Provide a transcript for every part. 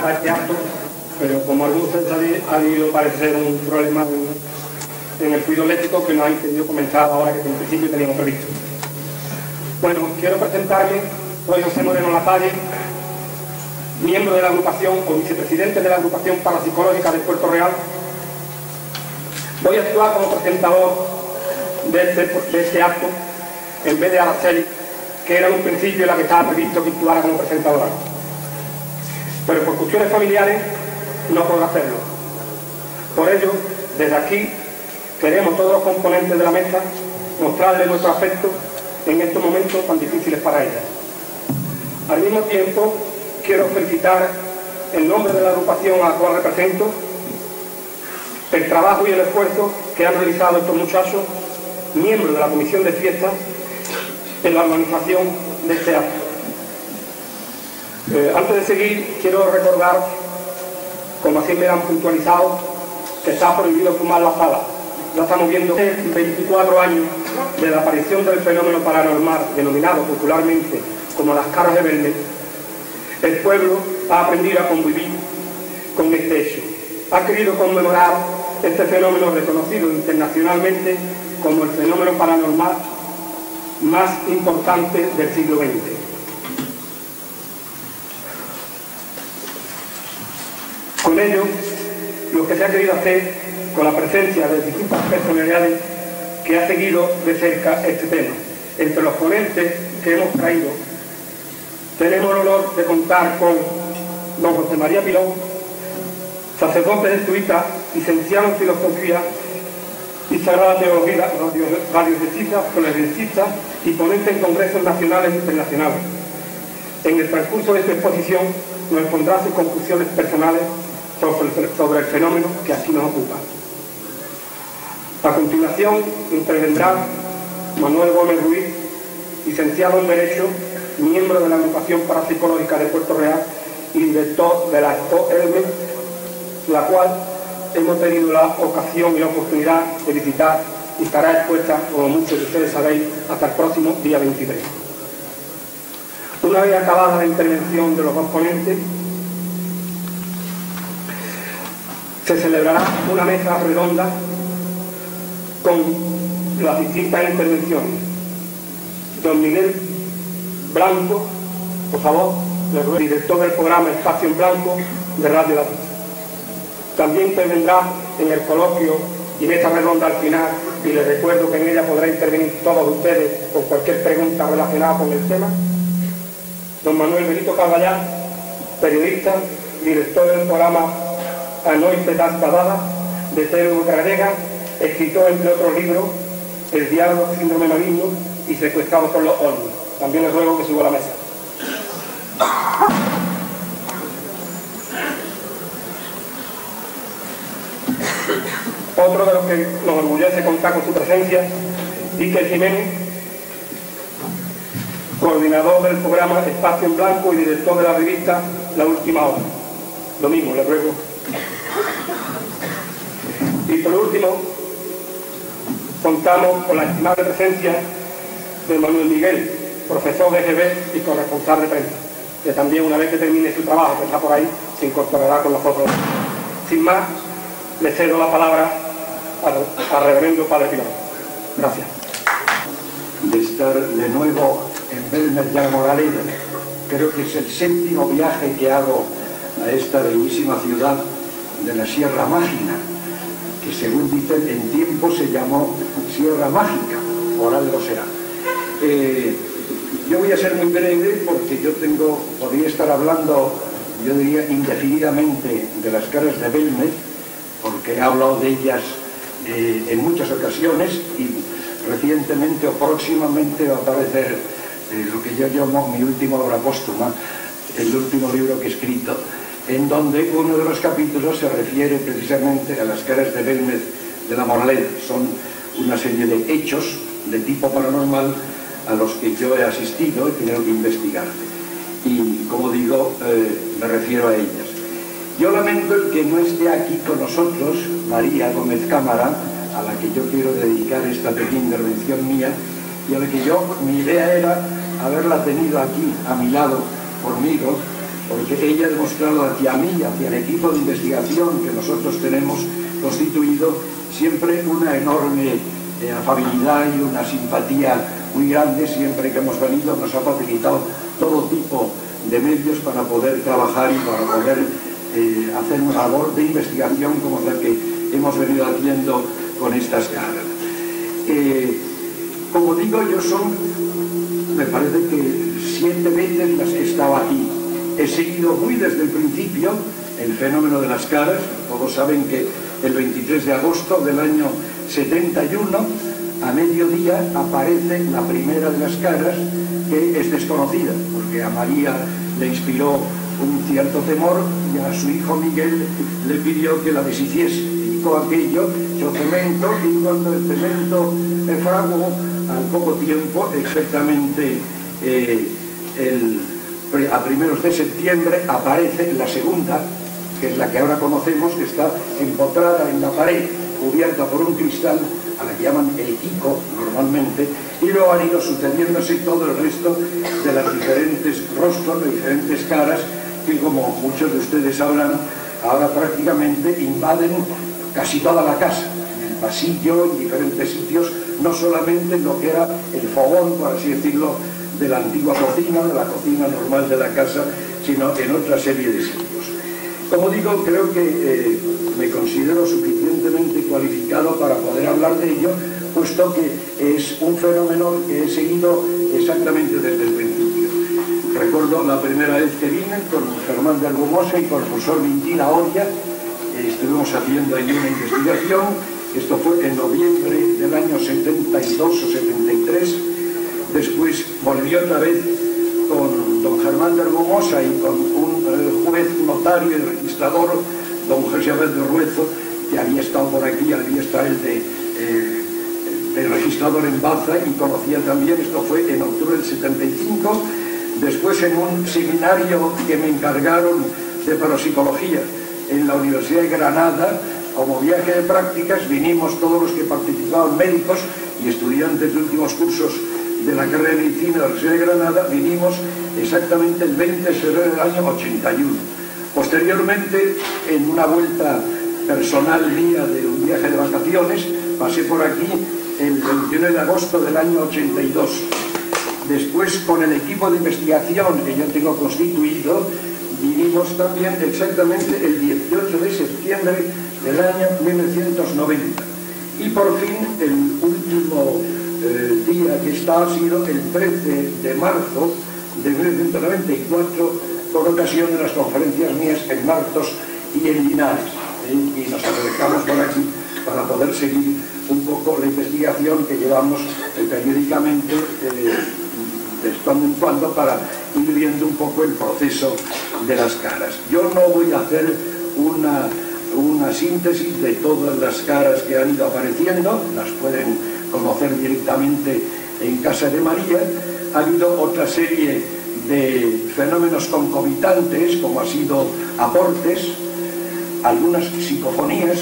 a este acto, pero como algunos de ustedes ha habido, parece ser un problema en el fluido eléctrico que no ha entendido comenzar ahora que en principio teníamos previsto. Bueno, quiero presentarme, soy José Moreno Latalle, miembro de la agrupación o vicepresidente de la agrupación parapsicológica de Puerto Real. Voy a actuar como presentador de este acto en vez de Araceli, que era en un principio la que estaba previsto que actuara como presentadora. Pero por cuestiones familiares no puedo hacerlo. Por ello, desde aquí, queremos todos los componentes de la mesa mostrarles nuestro afecto en estos momentos tan difíciles para ella. Al mismo tiempo, quiero felicitar en nombre de la agrupación a la cual represento el trabajo y el esfuerzo que han realizado estos muchachos, miembros de la comisión de fiestas, en la organización de este acto. Antes de seguir, quiero recordar, como así me han puntualizado, que está prohibido fumar la sala. Ya estamos viendo 24 años de la aparición del fenómeno paranormal, denominado popularmente como las caras de Belmez. El pueblo ha aprendido a convivir con este hecho. Ha querido conmemorar este fenómeno reconocido internacionalmente como el fenómeno paranormal más importante del siglo XX. Con ello, lo que se ha querido hacer con la presencia de distintas personalidades que ha seguido de cerca este tema. Entre los ponentes que hemos traído, tenemos el honor de contar con don José María Pilón, sacerdote jesuita, licenciado en Filosofía y Sagrada Teología, radiocista, conferencista y ponente en congresos nacionales e internacionales. En el transcurso de esta exposición nos expondrá sus conclusiones personales sobre el fenómeno que así nos ocupa. A continuación intervendrá Manuel Gómez Ruiz, licenciado en Derecho, miembro de la agrupación parapsicológica de Puerto Real y director de la Expo Elme, la cual hemos tenido la ocasión y la oportunidad de visitar y estará expuesta, como muchos de ustedes sabéis, hasta el próximo día 23. Una vez acabada la intervención de los dos ponentes, se celebrará una mesa redonda con las distintas intervenciones. Don Miguel Blanco, por favor, el director del programa Espacio en Blanco de Radio La Paz. También intervendrá en el coloquio y mesa redonda al final, y les recuerdo que en ella podrán intervenir todos ustedes con cualquier pregunta relacionada con el tema, don Manuel Benito Caballá, periodista, director del programa Anoite das Badadas de Telmo Gradega, escritor entre otros libros El diablo, síndrome maligno y Secuestrado por los ovnis. También les ruego que suba a la mesa. Otro de los que nos orgullece contar con su presencia, Iker Jiménez, coordinador del programa Espacio en Blanco y director de la revista La Última Hora. Lo mismo, le ruego. Y por último, contamos con la estimable presencia de Manuel Miguel, profesor de GB y corresponsal de prensa, que también, una vez que termine su trabajo, que está por ahí, se incorporará con nosotros. Sin más, le cedo la palabra al reverendo Padre Pilón. Gracias. De estar de nuevo en Belmez de la Moraleda. Creo que es el 7º viaje que hago a esta bellísima ciudad de la Sierra Mágica, que según dicen en tiempo se llamó Sierra Mágica, por algo será. Yo voy a ser muy breve porque podría estar hablando, yo diría, indefinidamente de las caras de Belmez, porque he hablado de ellas en muchas ocasiones y recientemente o próximamente va a aparecer lo que yo llamo mi última obra póstuma, el último libro que he escrito, en donde uno de los capítulos se refiere precisamente a las caras de Belmez de la Moraleda. Son una serie de hechos de tipo paranormal a los que yo he asistido y tengo que investigar. Y, como digo, me refiero a ellas. Yo lamento el que no esté aquí con nosotros María Gómez Cámara, a la que yo quiero dedicar esta pequeña intervención mía, y a la que mi idea era haberla tenido aquí a mi lado conmigo, porque ella ha demostrado hacia mí, hacia el equipo de investigación que nosotros tenemos constituido, siempre una enorme afabilidad y una simpatía muy grande. Siempre que hemos venido nos ha facilitado todo tipo de medios para poder trabajar y para poder hacer una labor de investigación como la que hemos venido haciendo con estas caras. Como digo, yo me parece que 7 veces las he estado aquí. He seguido muy desde el principio el fenómeno de las caras. Todos saben que el 23 de agosto del año 71, a mediodía, aparece la primera de las caras, que es desconocida, porque a María le inspiró un cierto temor y a su hijo Miguel le pidió que la deshiciese. Picó aquello, echó cemento, y cuando el cemento fraguó, al poco tiempo, exactamente a primeros de septiembre, aparece la segunda, que es la que ahora conocemos, que está empotrada en la pared, cubierta por un cristal, a la que llaman el Kiko normalmente, y luego han ido sucediéndose todo el resto de las diferentes rostros, de diferentes caras, que como muchos de ustedes sabrán, ahora prácticamente invaden casi toda la casa, en el pasillo, en diferentes sitios, no solamente en lo que era el fogón, por así decirlo, de la antigua cocina, de la cocina normal de la casa, sino en otra serie de sitios. Como digo, creo que me considero suficientemente cualificado para poder hablar de ello, puesto que es un fenómeno que he seguido exactamente desde el principio. Recuerdo la primera vez que vine con Germán de Argumosa y con el profesor Vintina Oria. Estuvimos haciendo allí una investigación. Esto fue en noviembre del año 72 o 73. Después volví otra vez con don Germán de Argumosa y con un juez notario y registrador, don José Abel de Ruezo, que había estado por aquí, había estado el registrador en Baza, y conocía también. Esto fue en octubre del 75. Después, en un seminario que me encargaron de parapsicología en la Universidad de Granada, como viaje de prácticas, vinimos todos los que participaban, médicos y estudiantes de últimos cursos de la carrera de medicina de la Universidad de Granada. Vinimos exactamente el 20 de febrero del año 81. Posteriormente, en una vuelta personal mía de un viaje de vacaciones, pasé por aquí el 21 de agosto del año 82. Después, con el equipo de investigación que yo tengo constituido, vinimos también exactamente el 18 de septiembre del año 1990. Y por fin, el último día que está ha sido el 13 de marzo de 1994, por ocasión de las conferencias mías en Martos y en Linares. Y nos acercamos por aquí para poder seguir un poco la investigación que llevamos periódicamente de cuando en cuando, para ir viendo un poco el proceso de las caras. Yo no voy a hacer una síntesis de todas las caras que han ido apareciendo, las pueden conocer directamente en casa de María. Ha habido otra serie de fenómenos concomitantes, como ha sido aportes, algunas psicofonías.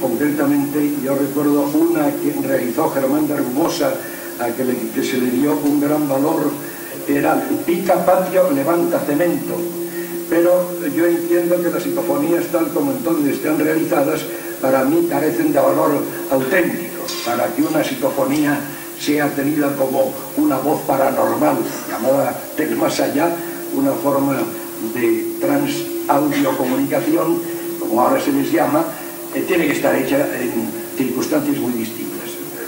Concretamente, yo recuerdo una que realizó Germán de Argumosa, a que se le dio un gran valor, era Pica Patio, Levanta Cemento. Pero yo entiendo que las psicofonías, tal como entonces están realizadas, para mí carecen de valor auténtico. Para que una psicofonía sea tenida como una voz paranormal, llamada del más allá, una forma de trans-audio-comunicación, como ahora se les llama, tiene que estar hecha en circunstancias muy distintas.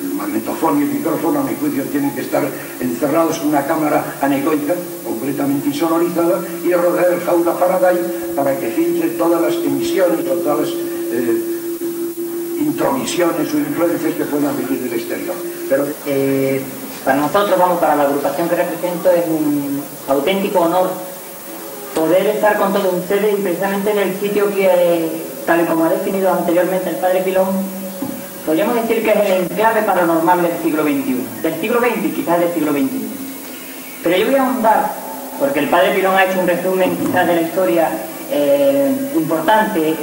El magnetofón y el micrófono, a mi juicio, tienen que estar encerrados en una cámara anecoica, completamente insonorizada, y rodear el jaula Faraday para que filtre todas las emisiones o todas las intromisiones o influencias que puedan venir del exterior. Pero para nosotros, para la agrupación que represento, es un auténtico honor poder estar con todos ustedes, y precisamente en el sitio que, tal y como ha definido anteriormente el padre Pilón, podríamos decir que es el enclave paranormal del siglo XXI, del siglo XX y quizás del siglo XXI. Pero yo voy a ahondar, porque el padre Pilón ha hecho un resumen quizás de la historia importante,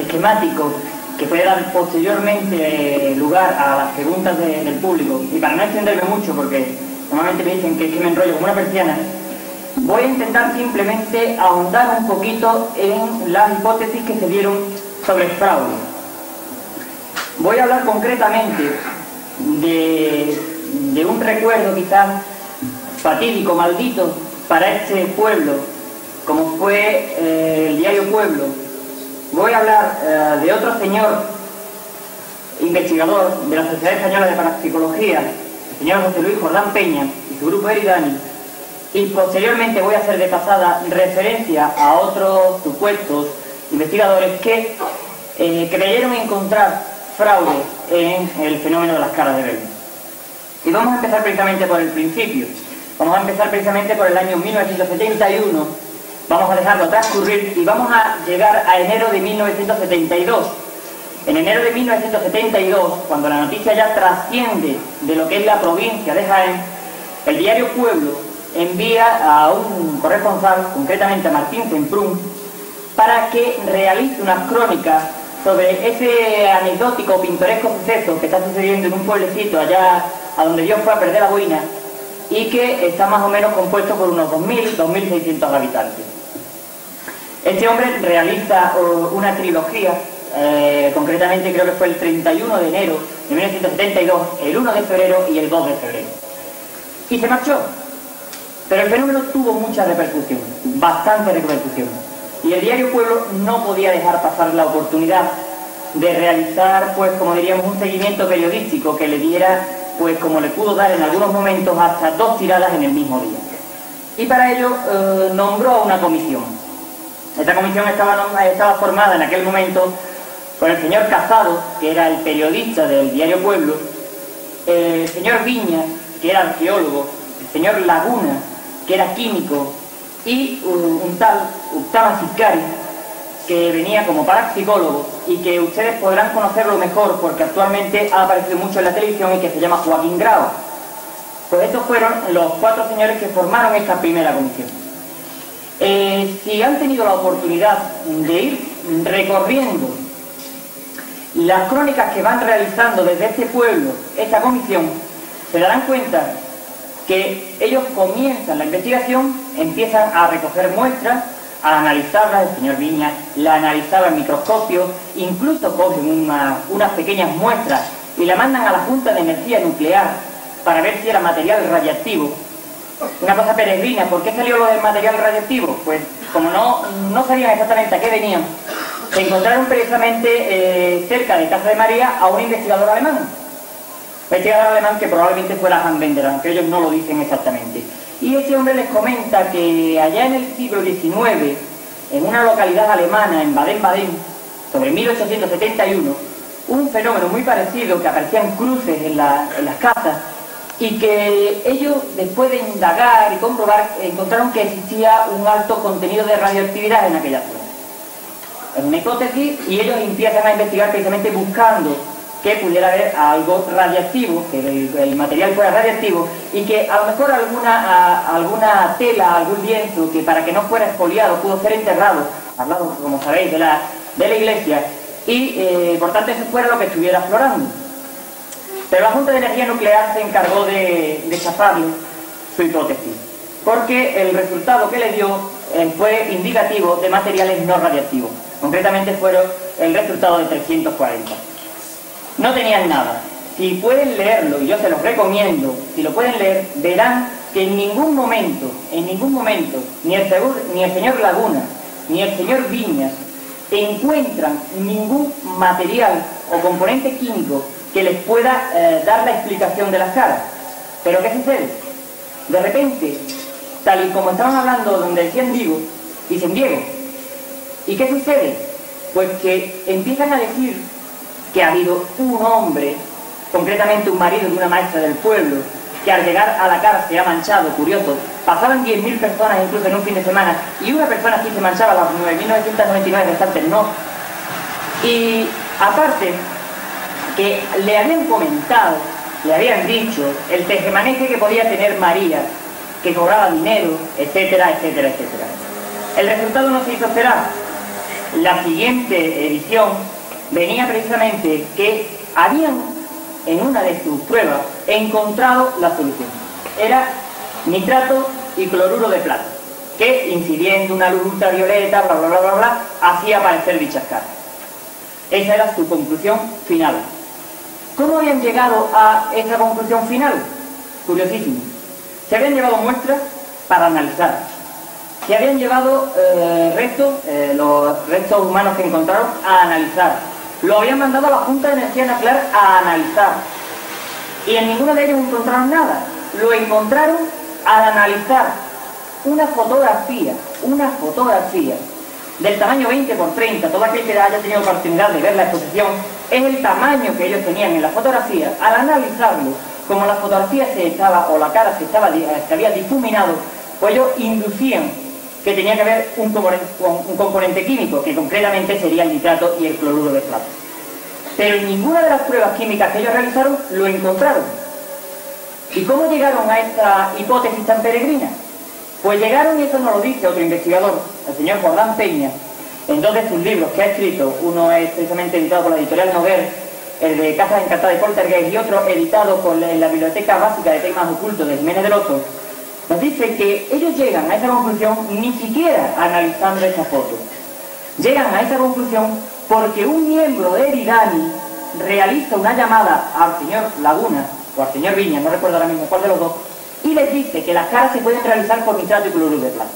esquemático, que puede dar posteriormente lugar a las preguntas del público. Y para no extenderme mucho, porque normalmente me dicen que me enrollo como una persiana, voy a intentar simplemente ahondar un poquito en las hipótesis que se dieron sobre el fraude. Voy a hablar concretamente de un recuerdo quizás fatídico, maldito para este pueblo, como fue el diario Pueblo. Voy a hablar de otro señor investigador de la Sociedad Española de Parapsicología, el señor José Luis Jordán Peña y su grupo Eridani, y posteriormente voy a hacer de pasada referencia a otros supuestos investigadores que creyeron encontrar fraude en el fenómeno de las caras de Belmez. Y vamos a empezar precisamente por el principio. Vamos a empezar precisamente por el año 1971. Vamos a dejarlo transcurrir y vamos a llegar a enero de 1972. En enero de 1972, cuando la noticia ya trasciende de lo que es la provincia de Jaén, el diario Pueblo envía a un corresponsal, concretamente a Martín Semprún, para que realice unas crónicas sobre ese anecdótico, pintoresco suceso que está sucediendo en un pueblecito allá a donde Dios fue a perder la boina y que está más o menos compuesto por unos 2.600 habitantes. Este hombre realiza una trilogía, concretamente creo que fue el 31 de enero de 1972, el 1 de febrero y el 2 de febrero. Y se marchó. Pero el fenómeno tuvo mucha repercusión, bastante repercusión. Y el diario Pueblo no podía dejar pasar la oportunidad de realizar, pues como diríamos, un seguimiento periodístico que le diera, pues como le pudo dar en algunos momentos, hasta 2 tiradas en el mismo día. Y para ello nombró a una comisión. Esta comisión estaba formada en aquel momento por el señor Casado, que era el periodista del diario Pueblo, el señor Viñas, que era arqueólogo, el señor Laguna, que era químico, y un tal Uctama Sicari, que venía como parapsicólogo y que ustedes podrán conocerlo mejor porque actualmente ha aparecido mucho en la televisión y que se llama Joaquín Grau. Pues estos fueron los 4 señores que formaron esta primera comisión. Si han tenido la oportunidad de ir recorriendo las crónicas que van realizando desde este pueblo, esta comisión, se darán cuenta que ellos comienzan la investigación, empiezan a recoger muestras, a analizarlas. El señor Viñas la analizaba en microscopio, incluso cogen unas pequeñas muestras y la mandan a la Junta de Energía Nuclear para ver si era material radiactivo. Una cosa peregrina. ¿Por qué salió lo del material radiactivo? Pues como no sabían exactamente a qué venían, se encontraron precisamente cerca de Casa de María a un investigador alemán. Investigador alemán que probablemente fuera Hans Bender, aunque ellos no lo dicen exactamente. Y este hombre les comenta que allá en el siglo XIX, en una localidad alemana, en Baden-Baden, sobre 1871, un fenómeno muy parecido, que aparecían cruces en las casas, y que ellos, después de indagar y comprobar, encontraron que existía un alto contenido de radioactividad en aquella zona. Es una hipótesis, y ellos empiezan a investigar precisamente buscando que pudiera haber algo radiactivo, que el material fuera radiactivo, y que a lo mejor alguna tela, algún lienzo, que para que no fuera expoliado pudo ser enterrado al lado, como sabéis, de la iglesia, y por tanto eso fuera lo que estuviera explorando. Pero la Junta de Energía Nuclear se encargó de chafarle su hipótesis, porque el resultado que le dio fue indicativo de materiales no radiactivos. Concretamente fueron el resultado de 340. No tenían nada. Si pueden leerlo, y yo se los recomiendo, si lo pueden leer, verán que en ningún momento, ni el señor Laguna, ni el señor Viñas encuentran ningún material o componente químico que les pueda dar la explicación de las caras. Pero ¿qué sucede? De repente, tal y como estaban hablando donde decían Diego, dicen Diego. ¿Y qué sucede? Pues que empiezan a decir que ha habido un hombre, concretamente un marido de una maestra del pueblo, que al llegar a la cárcel se ha manchado, curioso, pasaban 10.000 personas incluso en un fin de semana, y una persona sí se manchaba, las 9.999 restantes no. Y aparte, que le habían comentado, le habían dicho el tejemaneje que podía tener María, que cobraba dinero, etcétera, etcétera, etcétera. El resultado no se hizo esperar. La siguiente edición venía precisamente que habían, en una de sus pruebas, encontrado la solución. Era nitrato y cloruro de plata. que incidiendo una luz ultravioleta, bla bla bla bla bla, hacía aparecer dichas caras. Esa era su conclusión final. ¿Cómo habían llegado a esa conclusión final? Curiosísimo. Se habían llevado muestras para analizar. Se habían llevado los restos humanos que encontraron a analizar. Lo habían mandado a la Junta de Energía Nuclear a analizar. Y en ninguno de ellos encontraron nada. Lo encontraron al analizar una fotografía del tamaño 20 por 30, todo aquel que haya tenido oportunidad de ver la exposición, es el tamaño que ellos tenían en la fotografía. Al analizarlo, como la fotografía o la cara se había difuminado, pues ellos inducían que tenía que haber un componente químico, que concretamente sería el nitrato y el cloruro de plata. Pero en ninguna de las pruebas químicas que ellos realizaron lo encontraron. ¿Y cómo llegaron a esta hipótesis tan peregrina? Pues llegaron, y eso nos lo dice otro investigador, el señor Jordán Peña, en dos de sus libros que ha escrito. Uno es precisamente editado por la editorial Noguer, el de Casas Encantadas y Poltergeist, y otro editado en la Biblioteca Básica de Temas Ocultos de Jiménez del Oso. Nos dice que ellos llegan a esa conclusión ni siquiera analizando esa foto. Llegan a esa conclusión porque un miembro de Eridani realiza una llamada al señor Laguna o al señor Viña, no recuerdo ahora mismo cuál de los dos, y les dice que las caras se pueden realizar por nitrato y cloruro de plata.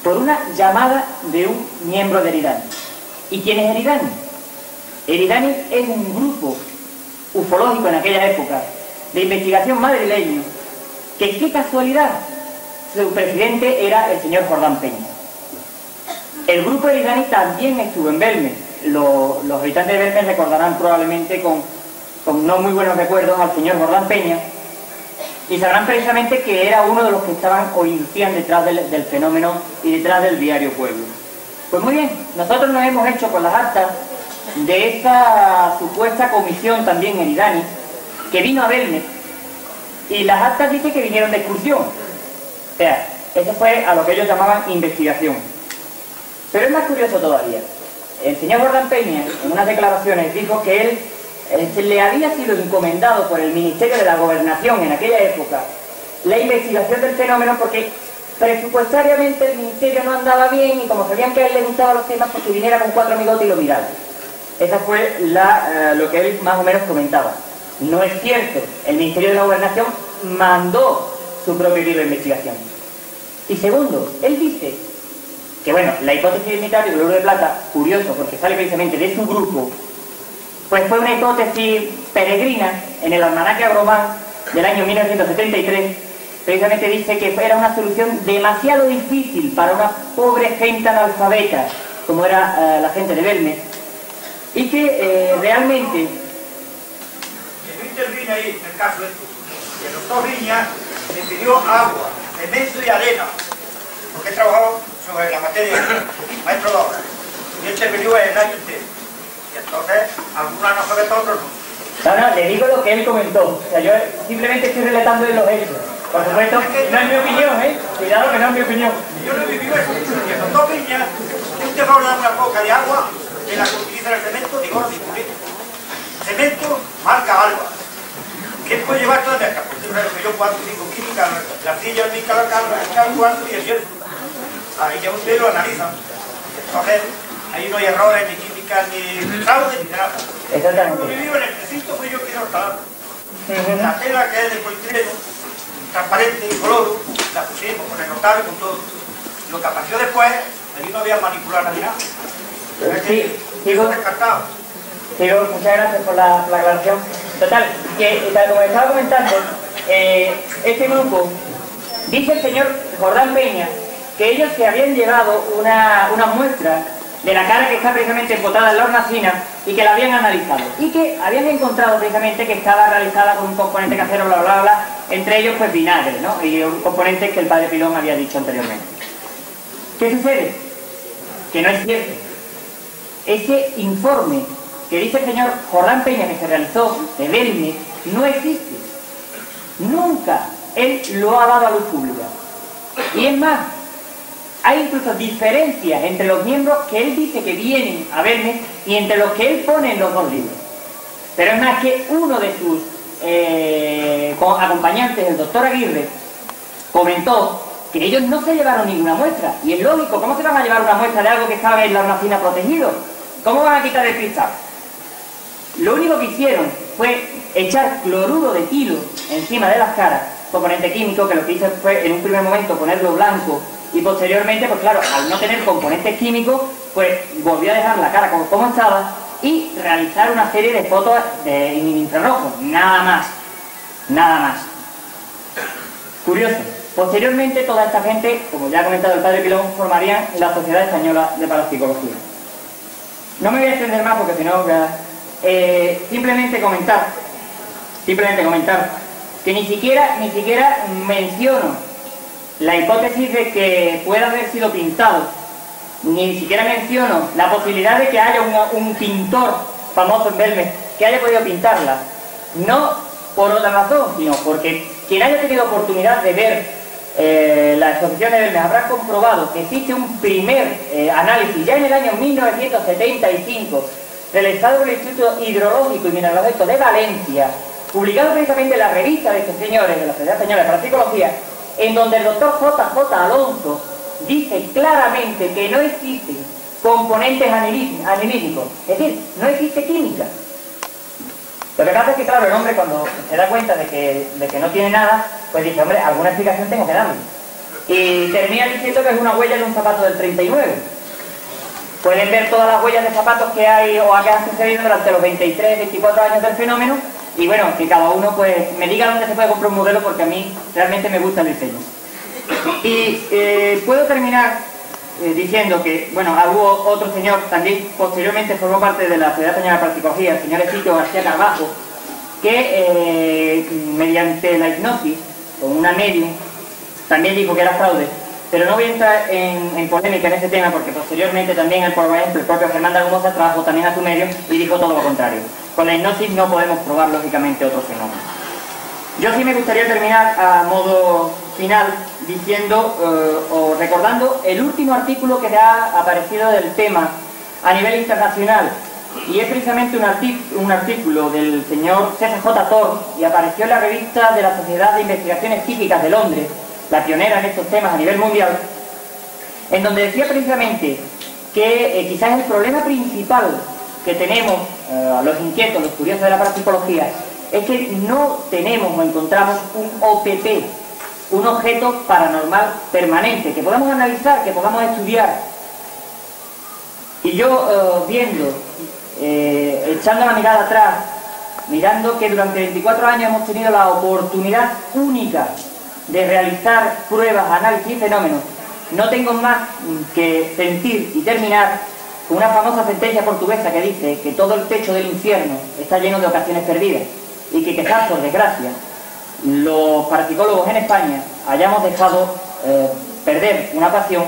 Por una llamada de un miembro de Eridani. ¿Y quién es Eridani? Eridani es un grupo ufológico en aquella época de investigación madrileño que, qué casualidad, su presidente era el señor Jordán Peña. El grupo Eridani también estuvo en Belmez. Los habitantes de Belmez recordarán probablemente con no muy buenos recuerdos al señor Jordán Peña, y sabrán precisamente que era uno de los que estaban o inducían detrás del fenómeno y detrás del diario Pueblo. Pues muy bien, nosotros nos hemos hecho con las actas de esa supuesta comisión también Eridani que vino a Belmez, y las actas dicen que vinieron de excursión. O sea, eso fue a lo que ellos llamaban investigación. Pero es más curioso todavía. El señor Jordán Peña, en unas declaraciones, dijo que él se le había sido encomendado por el Ministerio de la Gobernación en aquella época la investigación del fenómeno, porque presupuestariamente el ministerio no andaba bien, y como sabían que a él le gustaban los temas, pues que viniera con 4 amigotes y lo mirara. Esa fue lo que él más o menos comentaba. No es cierto. El Ministerio de la Gobernación mandó su propio libro de investigación. Y segundo, él dice que, bueno, la hipótesis del nitrato y cloruro de plata, curioso, porque sale precisamente de su grupo, pues fue una hipótesis peregrina. En el Almanaque Agromán del año 1973, precisamente dice que era una solución demasiado difícil para una pobre gente analfabeta, como era la gente de Belmez, y que realmente... Yo intervine ahí en el caso de esto, que el doctor Viña me pidió agua, cemento y arena, porque he trabajado sobre la materia de maestro de obra, y él intervino en el año entero. Y entonces, algunos analfabetos, otros no. No, le digo lo que él comentó. O sea, yo simplemente estoy relatando los hechos. Por supuesto, no es mi opinión, ¿eh? Cuidado que no es mi opinión. Yo no he vivido eso. Y el doctor Viña, usted va a dar una poca de agua de la que utiliza el cemento, digo, cemento marca Alba. ¿Quién puede llevar toda esta? Porque yo 4 o 5 químicas, la arcilla, el mica, la carga, el cuarto y el hielo. Ahí ya ustedes lo analizan. Entonces, ahí no hay errores, ni químicas, ni fraude, ni nada. Exactamente. Cuando vivo en el precinto, pues yo quiero instalar. La tela que es de polietileno, transparente, incoloro, la pusimos con el notable, con todo. Lo que apareció después, allí no había manipular ni nada. Sí, sigo. Sigo, muchas gracias por la aclaración. Total, que como estaba comentando, este grupo, dice el señor Jordán Peña, que ellos se habían llevado una muestra de la cara que está precisamente embotada en la hornacina y que la habían analizado. Y que habían encontrado precisamente que estaba realizada con un componente casero, bla, bla, bla, entre ellos pues vinagre, ¿no? Y un componente que el padre Pilón había dicho anteriormente. ¿Qué sucede? Que no es cierto. Ese informe que dice el señor Jordán Peña que se realizó de Belmez no existe. Nunca él lo ha dado a luz pública. Y es más, hay incluso diferencias entre los miembros que él dice que vienen a Belmez y entre los que él pone en los dos libros. Pero es más que uno de sus acompañantes, el doctor Aguirre, comentó que ellos no se llevaron ninguna muestra. Y es lógico, ¿cómo se van a llevar una muestra de algo que estaba en la hornacina protegido? ¿Cómo van a quitar el cristal? Lo único que hicieron fue echar cloruro de etilo encima de las caras, componente químico, que lo que hizo fue en un primer momento ponerlo blanco y posteriormente, pues claro, al no tener componentes químicos, pues volvió a dejar la cara como estaba y realizar una serie de fotos en infrarrojo, nada más, nada más. Curioso. Posteriormente, toda esta gente, como ya ha comentado el padre Pilón, formarían la Sociedad Española de Parapsicología. No me voy a extender más porque si no, simplemente comentar que ni siquiera menciono la hipótesis de que pueda haber sido pintado, ni siquiera menciono la posibilidad de que haya un pintor famoso en Belmez que haya podido pintarla, no por otra razón, sino porque quien haya tenido oportunidad de ver la exposición de Belmez habrá comprobado que existe un primer análisis ya en el año 1975 realizado por el Instituto Hidrológico y Mineralógico de Valencia, publicado precisamente en la revista de estos señores de la Sociedad Española de Parapsicología, en donde el doctor J.J. Alonso dice claramente que no existen componentes anilíticos, es decir, no existe química. Lo que pasa es que, claro, el hombre cuando se da cuenta de que no tiene nada, pues dice, hombre, alguna explicación tengo que darle. Y termina diciendo que es una huella de un zapato del 39. Pueden ver todas las huellas de zapatos que hay o que han sucedido durante los 23, 24 años del fenómeno, y bueno, que cada uno pues me diga dónde se puede comprar un modelo, porque a mí realmente me gusta el diseño. Y puedo terminar diciendo que, bueno, hubo otro señor, también posteriormente formó parte de la Sociedad Española de Parapsicología, el señor Ezequiel García Carbajo, que mediante la hipnosis, con una medium, también dijo que era fraude, pero no voy a entrar en polémica en ese tema, porque posteriormente también el propio Germán de Argumosa trabajó también a su medium y dijo todo lo contrario. Con la hipnosis no podemos probar, lógicamente, otros fenómenos. Yo sí me gustaría terminar a modo final diciendo o recordando el último artículo que ha aparecido del tema a nivel internacional, y es precisamente un artículo del señor César J. Thorne, y apareció en la revista de la Sociedad de Investigaciones Psíquicas de Londres, la pionera en estos temas a nivel mundial, en donde decía precisamente que quizás el problema principal que tenemos los inquietos, los curiosos de la parapsicología, es que no tenemos o encontramos un OPP, un objeto paranormal permanente, que podamos analizar, que podamos estudiar. Y yo viendo, echando la mirada atrás, mirando que durante 24 años hemos tenido la oportunidad única de realizar pruebas, análisis y fenómenos, no tengo más que sentir y terminar con una famosa sentencia portuguesa que dice que todo el techo del infierno está lleno de ocasiones perdidas, y que quizás, por desgracia, los parapsicólogos en España hayamos dejado perder una pasión,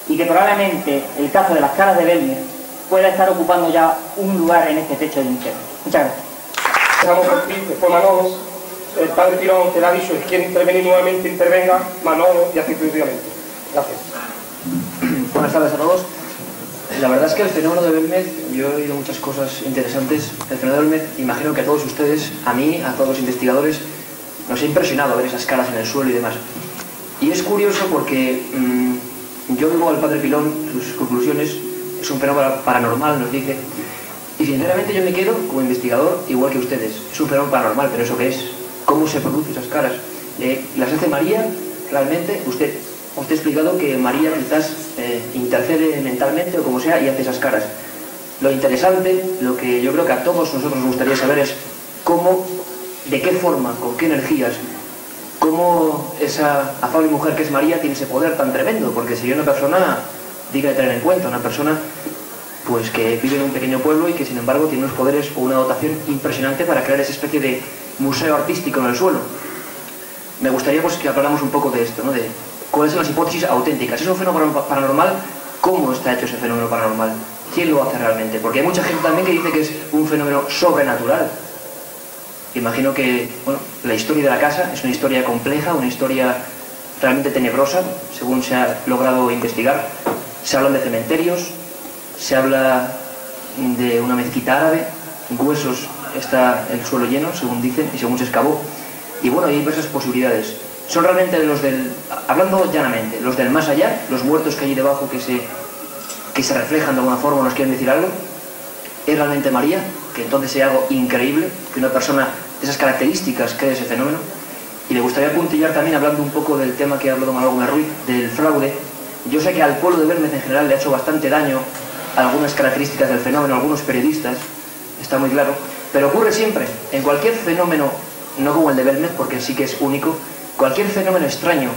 y que probablemente el caso de las caras de Belmez pueda estar ocupando ya un lugar en este techo del infierno. Muchas gracias. Empezamos por ti, después Manolo, el padre Tirón que le ha dicho, si quiere intervenir nuevamente, intervenga, Manolo, y así sucesivamente. Gracias. Buenas tardes a todos. La verdad es que el fenómeno de Belmez, yo he oído muchas cosas interesantes. El fenómeno de Belmez, imagino que a todos ustedes, a mí, a todos los investigadores, nos ha impresionado ver esas caras en el suelo y demás. Y es curioso porque yo digo al padre Pilón, sus conclusiones, es un fenómeno paranormal, nos dice, y sinceramente yo me quedo como investigador igual que ustedes. Es un fenómeno paranormal, pero ¿eso qué es? ¿Cómo se producen esas caras? ¿Las hace María realmente? Usted ha explicado que María quizás intercede mentalmente o como sea y hace esas caras. Lo interesante, lo que yo creo que a todos nosotros nos gustaría saber es cómo, de qué forma, con qué energías, cómo esa afable mujer que es María tiene ese poder tan tremendo, porque sería una persona digna de tener en cuenta, una persona pues que vive en un pequeño pueblo y que sin embargo tiene unos poderes o una dotación impresionante para crear esa especie de museo artístico en el suelo. Me gustaría pues que habláramos un poco de esto, ¿no? De cuáles son las hipótesis auténticas. ¿Es un fenómeno paranormal? ¿Cómo está hecho ese fenómeno paranormal? ¿Quién lo hace realmente? Porque hay mucha gente también que dice que es un fenómeno sobrenatural. Imagino que, bueno, la historia de la casa es una historia compleja, una historia realmente tenebrosa, según se ha logrado investigar. Se hablan de cementerios, se habla de una mezquita árabe, huesos, está el suelo lleno, según dicen, y según se excavó. Y bueno, hay diversas posibilidades. son realmente los del, hablando llanamente, los del más allá, los muertos que hay debajo que se reflejan de alguna forma, nos quieren decir algo. Es realmente María, que entonces sea algo increíble, que una persona de esas características cree ese fenómeno. Y me gustaría puntillar también, hablando un poco del tema que habló don Manuel Gómez Ruiz, del fraude. Yo sé que al pueblo de Belmez en general le ha hecho bastante daño algunas características del fenómeno, algunos periodistas, está muy claro, pero ocurre siempre, en cualquier fenómeno, no como el de Belmez, porque sí que es único, cualquier fenómeno extraño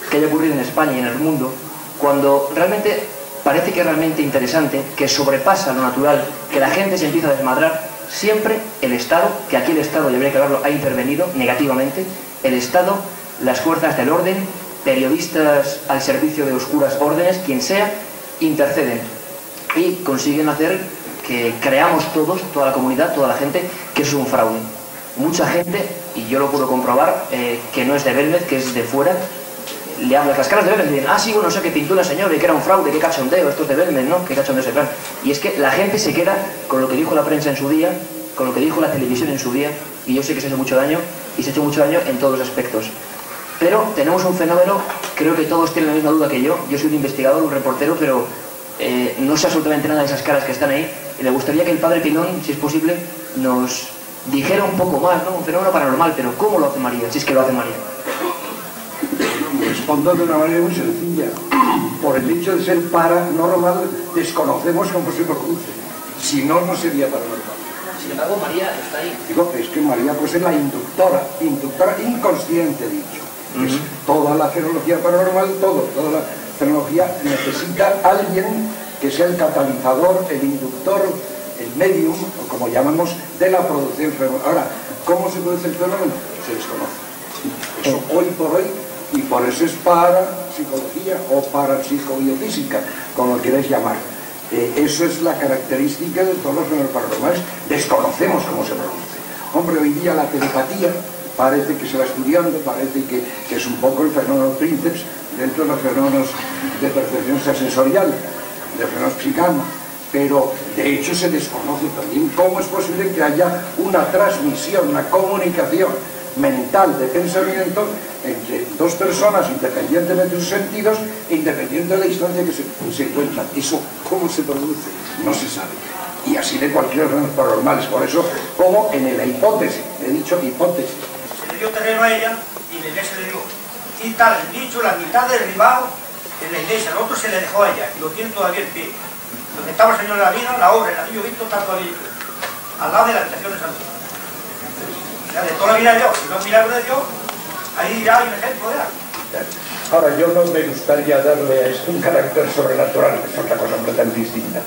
que haya ocurrido en España y en el mundo, cuando realmente parece que es realmente interesante, que sobrepasa lo natural, que la gente se empieza a desmadrar, siempre el Estado, que aquí el Estado, y habría que hablarlo, ha intervenido negativamente, el Estado, las fuerzas del orden, periodistas al servicio de oscuras órdenes, quien sea, interceden y consiguen hacer que creamos todos, toda la comunidad, toda la gente, que eso es un fraude. Mucha gente, y yo lo puedo comprobar, que no es de Belmez, que es de fuera, le hablas las caras de Belmez y dicen, ah, sí, bueno, sé que pintó una señora y que era un fraude, qué cachondeo, esto es de Belmez, ¿no? Qué cachondeo ese plan. Y es que la gente se queda con lo que dijo la prensa en su día, con lo que dijo la televisión en su día, y yo sé que se ha hecho mucho daño, y se ha hecho mucho daño en todos los aspectos. Pero tenemos un fenómeno, creo que todos tienen la misma duda que yo soy un investigador, un reportero, pero no sé absolutamente nada de esas caras que están ahí, y me gustaría que el padre Pinón, si es posible, nos dijera un poco más, ¿no? Un fenómeno paranormal, pero ¿cómo lo hace María? Si es que lo hace María. Respondo de una manera muy sencilla. Por el hecho de ser paranormal, desconocemos cómo se produce. Si no, no sería paranormal. Sin embargo, María está ahí. Digo, es que María pues es la inductora inconsciente, dicho. Es toda la fenomenología paranormal, toda la fenomenología necesita alguien que sea el catalizador, el inductor, el medium, o como llamamos, de la producción fenomenal. Ahora, ¿cómo se produce el fenómeno? Se desconoce. Eso hoy por hoy, y por eso es parapsicología o parapsicobiofísica, como lo queréis llamar. Eso es la característica de todos los fenómenos paranormales. Desconocemos cómo se produce. Hombre, hoy día la telepatía parece que se va estudiando, parece que es un poco el fenómeno príncipe dentro de los fenómenos de percepción extrasensorial, de fenómenos psicanos. Pero de hecho se desconoce también cómo es posible que haya una transmisión, una comunicación mental de pensamiento entre dos personas independientemente de sus sentidos e independiente de la distancia que se encuentran. Eso, ¿cómo se produce? No se sabe. Y así de cualquier fenómenos paranormales. Por eso, como en la hipótesis, he dicho hipótesis. Se le dio terreno a ella y la iglesia le dio. Y tal, el dicho, la mitad derribado en la iglesia, el otro se le dejó a ella y lo tiene todavía en pie. Donde estaba el Señor de la vida, la obra, el anillo visto, está todavía al lado de la habitación de San Luis. O sea, de toda la vida de Dios, si no es milagro de Dios, ahí ya hay un ejemplo de algo. Ahora, yo no me gustaría darle a esto un carácter sobrenatural, que es otra cosa completamente distinta.